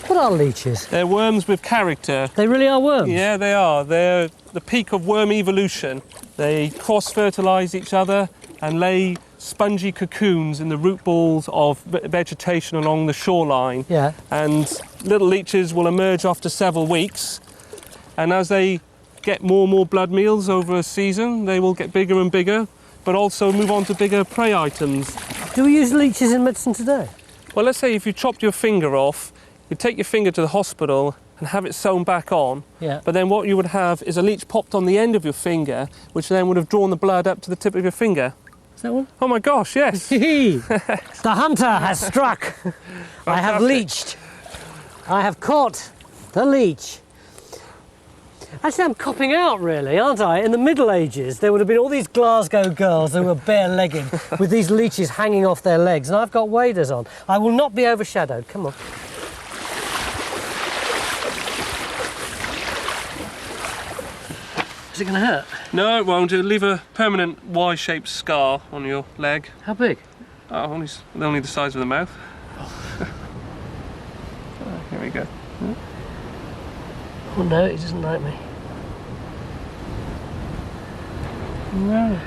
What are leeches? They're worms with character. They really are worms? Yeah, they are. They're the peak of worm evolution. They cross-fertilise each other and lay spongy cocoons in the root balls of vegetation along the shoreline. Yeah. And little leeches will emerge after several weeks. And as they get more and more blood meals over a season, they will get bigger and bigger, but also move on to bigger prey items. Do we use leeches in medicine today? Well, let's say if you chopped your finger off, you'd take your finger to the hospital and have it sewn back on. Yeah. But then what you would have is a leech popped on the end of your finger, which then would have drawn the blood up to the tip of your finger. Is that one? Oh my gosh, yes. The hunter has struck. I have Fantastic. leeched. I have caught the leech. Actually, I'm copping out, really, aren't I? In the Middle Ages, there would have been all these Glasgow girls who were bare-legged with these leeches hanging off their legs, and I've got waders on. I will not be overshadowed. Come on. Is it going to hurt? No, it won't. It'll leave a permanent Y-shaped scar on your leg. How big? Oh, only the size of the mouth. Here we go. Oh no, he doesn't like me. No.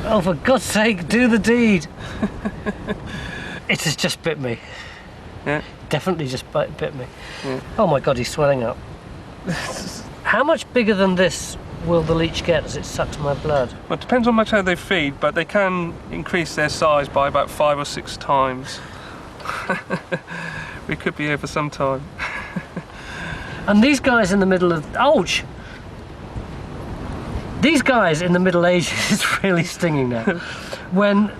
Oh, for God's sake, do the deed. It has just bit me. Yeah. Definitely just bit me. Yeah. Oh my God, he's swelling up. How much bigger than this will the leech get as it sucks my blood? Well, it depends on much how they feed, but they can increase their size by about 5 or 6 times. We could be here for some time. And these guys in the middle of... Ouch! These guys in the Middle Ages, it's really stinging now. When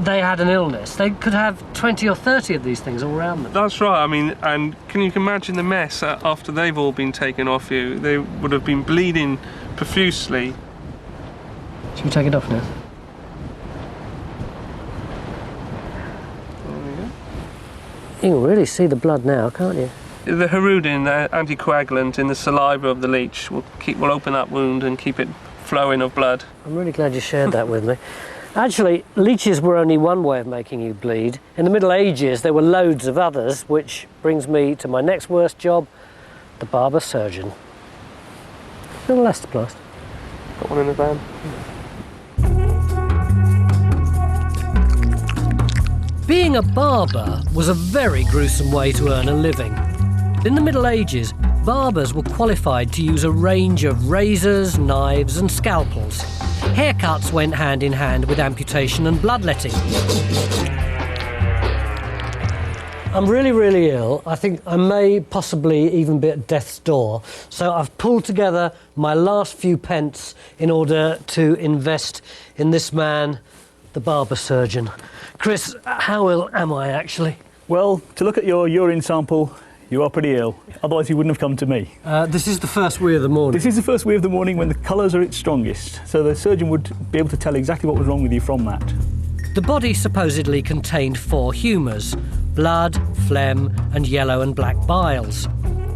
they had an illness, they could have 20 or 30 of these things all around them. That's right. I mean, and can you imagine the mess after they've all been taken off you? They would have been bleeding profusely. Should we take it off now? There we go. You can really see the blood now, can't you? The Hirudin, the anticoagulant in the saliva of the leech, will open that wound and keep it flowing of blood. I'm really glad you shared that with me. Actually, leeches were only one way of making you bleed. In the Middle Ages, there were loads of others, which brings me to my next worst job, the barber surgeon. Little elastoplast. Got one in the van. Being a barber was a very gruesome way to earn a living. In the Middle Ages, barbers were qualified to use a range of razors, knives and scalpels. Haircuts went hand in hand with amputation and bloodletting. I'm really, really ill. I think I may possibly even be at death's door. So I've pulled together my last few pence in order to invest in this man, the barber surgeon. Chris, how ill am I actually? Well, to look at your urine sample, you are pretty ill. Otherwise, you wouldn't have come to me. This is the first wee of the morning. This is the first wee of the morning when the colours are its strongest, so the surgeon would be able to tell exactly what was wrong with you from that. The body supposedly contained 4 humours: blood, phlegm, and yellow and black biles.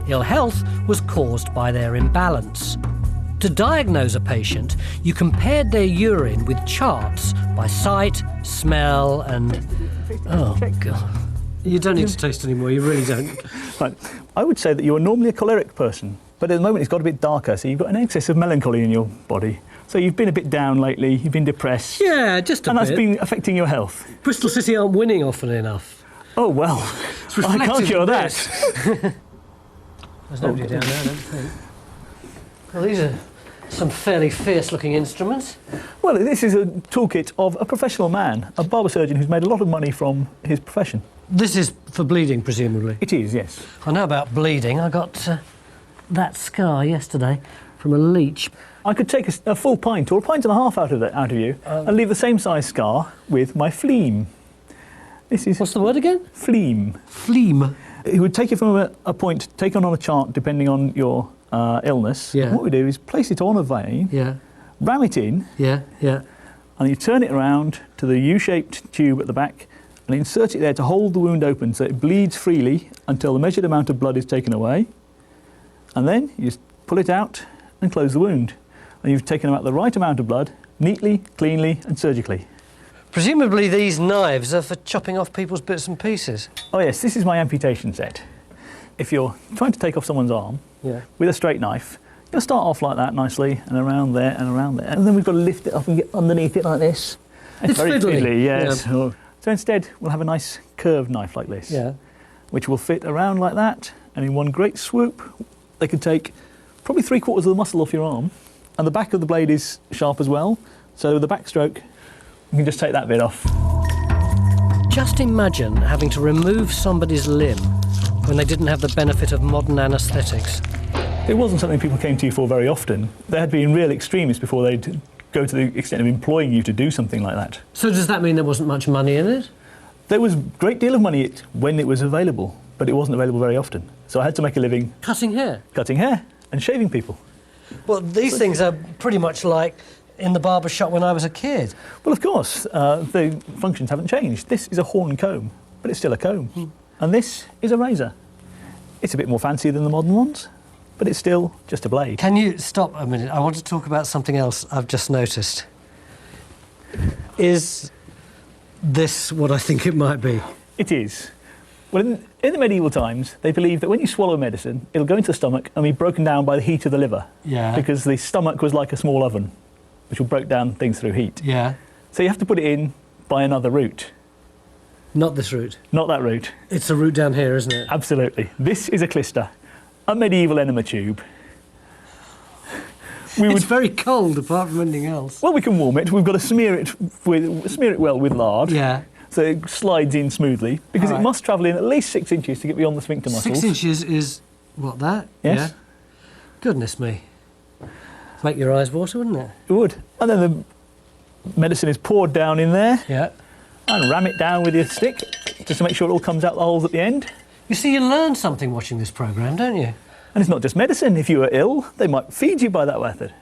Ill health was caused by their imbalance. To diagnose a patient, you compared their urine with charts by sight, smell, and... Oh, God. You don't need to taste anymore, you really don't. Right. I would say that you're normally a choleric person, but at the moment it's got a bit darker, so you've got an excess of melancholy in your body. So you've been a bit down lately, you've been depressed. Yeah, just a and bit. that's been affecting your health. Bristol City aren't winning often enough. Oh, well, I can't cure that. There's nobody down there, I don't think. Well, these are some fairly fierce-looking instruments. Well, this is a toolkit of a professional man, a barber surgeon who's made a lot of money from his profession. This is for bleeding, presumably. It is, yes. I know about bleeding. I got that scar yesterday from a leech. I could take a full pint or a pint and a half out of you and leave the same size scar with my phlegm. This is... What's the word again? Phlegm. Phlegm. It would take it from a point taken on a chart depending on your illness. Yeah. And what we do is place it on a vein, Yeah, ram it in, yeah, yeah. and you turn it around to the U-shaped tube at the back and insert it there to hold the wound open so it bleeds freely until the measured amount of blood is taken away. And then you just pull it out and close the wound. And you've taken out the right amount of blood, neatly, cleanly and surgically. Presumably these knives are for chopping off people's bits and pieces. Oh yes, this is my amputation set. if you're trying to take off someone's arm Yeah. with a straight knife, you'll start off like that nicely, and around there, and around there. And then we've got to lift it up and get underneath it like this. It's very fiddly. yes. So instead, we'll have a nice curved knife like this, Yeah. which will fit around like that, and in one great swoop, they can take probably 3/4 of the muscle off your arm, and the back of the blade is sharp as well, so the backstroke, you can just take that bit off. Just imagine having to remove somebody's limb when they didn't have the benefit of modern anaesthetics. It wasn't something people came to you for very often. There had been real extremists before they'd go to the extent of employing you to do something like that. So does that mean there wasn't much money in it? There was a great deal of money when it was available, but it wasn't available very often. So I had to make a living Cutting hair? cutting hair and shaving people. Well, these things are pretty much like in the barber shop when I was a kid. Well, of course, the functions haven't changed. This is a horn comb, but it's still a comb. And this is a razor. It's a bit more fancy than the modern ones, but it's still just a blade. Can you stop a minute? I want to talk about something else I've just noticed. Is this what I think it might be? It is. Well, in the medieval times, they believed that when you swallow medicine, it'll go into the stomach and be broken down by the heat of the liver. Yeah. Because the stomach was like a small oven, which will break down things through heat. Yeah. So you have to put it in by another route. Not this route. Not that route. It's a route down here, isn't it? Absolutely. This is a clister, a medieval enema tube. It's very cold, apart from anything else. Well, we can warm it. We've got to smear it well with lard. Yeah. So it slides in smoothly, because All right. it must travel in at least 6 inches to get beyond the sphincter muscles. 6 inches is what, that? Yes. Yeah. Goodness me. Make your eyes water, wouldn't it? It would. And then the medicine is poured down in there, Yeah. and ram it down with your stick, just to make sure it all comes out the holes at the end. You see, you learn something watching this programme, don't you? And it's not just medicine. If you were ill, they might feed you by that method.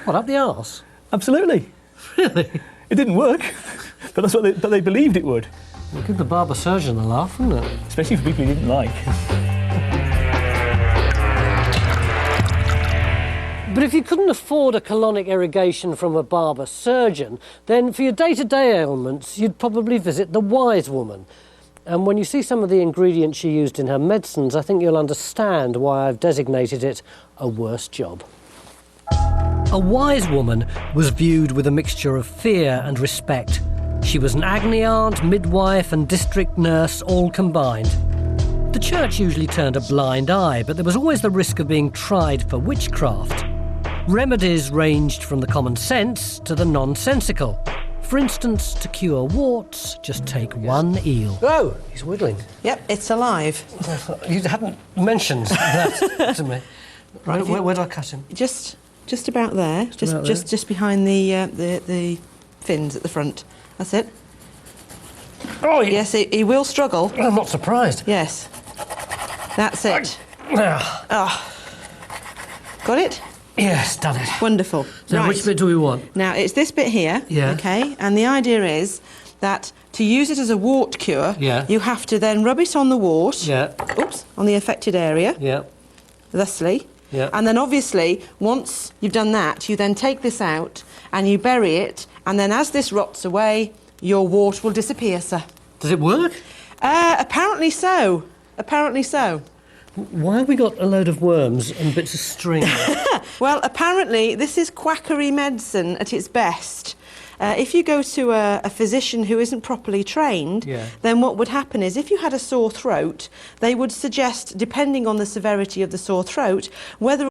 What, up the arse? Absolutely. Really? It didn't work, but that's what they believed it would, Well, give the barber surgeon a laugh, wouldn't it? especially for people you didn't like. But if you couldn't afford a colonic irrigation from a barber surgeon, then for your day-to-day ailments, you'd probably visit the wise woman. And when you see some of the ingredients she used in her medicines, I think you'll understand why I've designated it a worse job. A wise woman was viewed with a mixture of fear and respect. She was an agony aunt, midwife and district nurse all combined. The church usually turned a blind eye, but there was always the risk of being tried for witchcraft. Remedies ranged from the common sense to the nonsensical. For instance, to cure warts, just take one eel. Oh, he's wiggling. Yep, it's alive. You hadn't mentioned that to me. Right, where do I cut him? Just about there. about there. Just behind the fins at the front. That's it. Oh, Yes, he will struggle. I'm not surprised. Yes. That's it. Ah, Got it? yes, done it. Wonderful. So Right. which bit do we want? Now, it's this bit here, Yeah. okay? And the idea is that to use it as a wart cure, Yeah. you have to then rub it on the wart, Yeah, oops, on the affected area, yeah, thusly. yeah. And then obviously, once you've done that, you then take this out and you bury it, and then as this rots away, your wart will disappear, sir. Does it work? Apparently so. Apparently so. Why have we got a load of worms and bits of string? Well, apparently this is quackery medicine at its best. If you go to a physician who isn't properly trained, Yeah. then what would happen is if you had a sore throat, they would suggest, depending on the severity of the sore throat, whether